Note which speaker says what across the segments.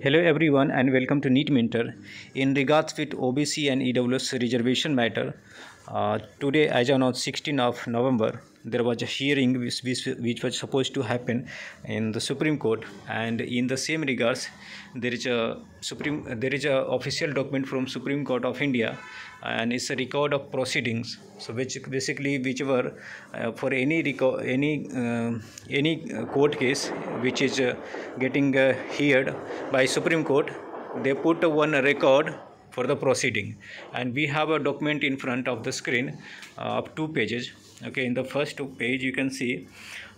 Speaker 1: Hello everyone and welcome to NEET Mentor. In regards with OBC and EWS reservation matter, today as on 16th of November, there was a hearing which was supposed to happen in the Supreme Court, and in the same regards, there is a official document from Supreme Court of India, and it's a record of proceedings. So which basically whichever for any court case which is getting heard by Supreme Court, they put one record for the proceeding, and we have a document in front of the screen of 2 pages. Okay, in the first page you can see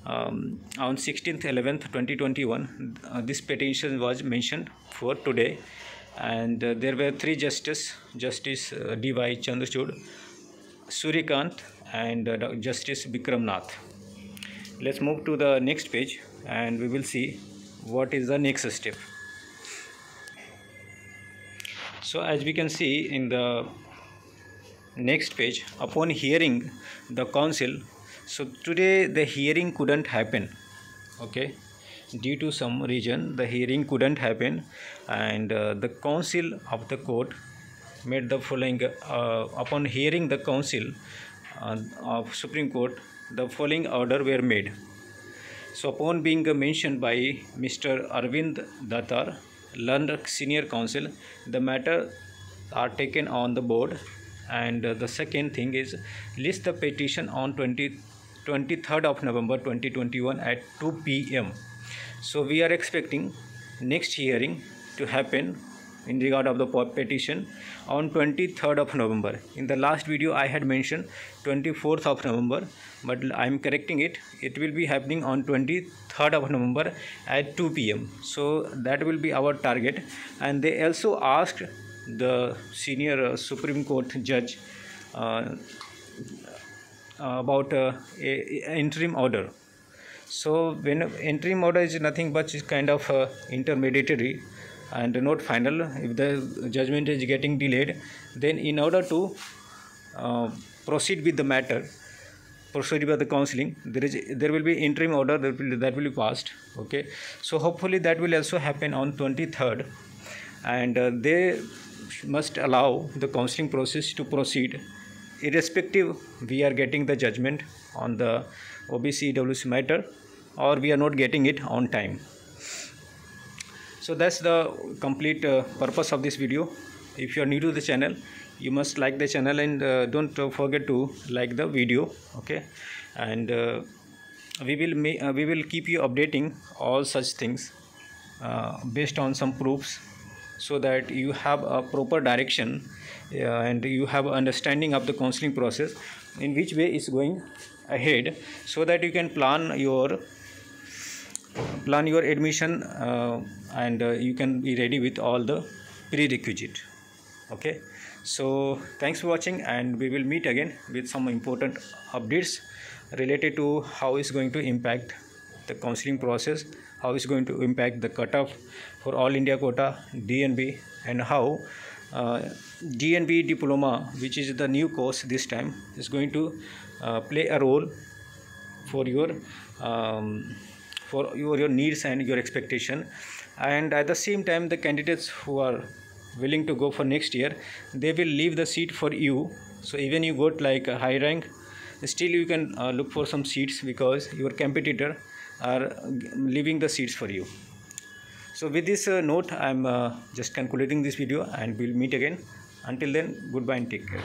Speaker 1: on 16th 11th 2021 this petition was mentioned for today, and there were 3 justice D.Y. Chandrachud, Suryakant, and Justice Bikram Nath. Let's move to the next page and we will see what is the next step. So as we can see in the next page, upon hearing the council, so today the hearing couldn't happen. Okay, due to some reason the hearing couldn't happen, and the council of the court made the following upon hearing the council of Supreme Court, the following order were made. So upon being mentioned by Mr. Arvind Datar, learned senior counsel, the matter are taken on the board, and the second thing is list the petition on 23rd of November 2021 at 2 p.m. So we are expecting next hearing to happen in regard of the petition on 23rd of November. In the last video I had mentioned 24th of November, but I am correcting it. It will be happening on 23rd of November at 2 p.m. So that will be our target. And they also asked the senior Supreme Court judge about a interim order. So when interim order is nothing but is kind of intermediary and not final. If the judgment is getting delayed, then in order to proceed with the matter, proceed with the counseling, there will be interim order that will be passed. Okay, so hopefully that will also happen on 23rd, and they must allow the counseling process to proceed irrespective we are getting the judgment on the OBC EWS matter or we are not getting it on time. So that's the complete purpose of this video. If you are new to the channel, you must like the channel, and don't forget to like the video. Okay, and we will keep you updating all such things based on some proofs, so that you have a proper direction and you have understanding of the counseling process, in which way is going ahead, so that you can plan your admission and you can be ready with all the prerequisite. Okay, so thanks for watching, and we will meet again with some important updates related to how is going to impact the counseling process, how is going to impact the cutoff for all India quota, DNB, and how DNB diploma, which is the new course this time, is going to play a role for your needs and your expectation. And at the same time, the candidates who are willing to go for next year, they will leave the seat for you. So even you got like a high rank, still you can look for some seats, because your competitor are leaving the seats for you. So with this note, I am just concluding this video, and we'll meet again. Until then, goodbye and take care.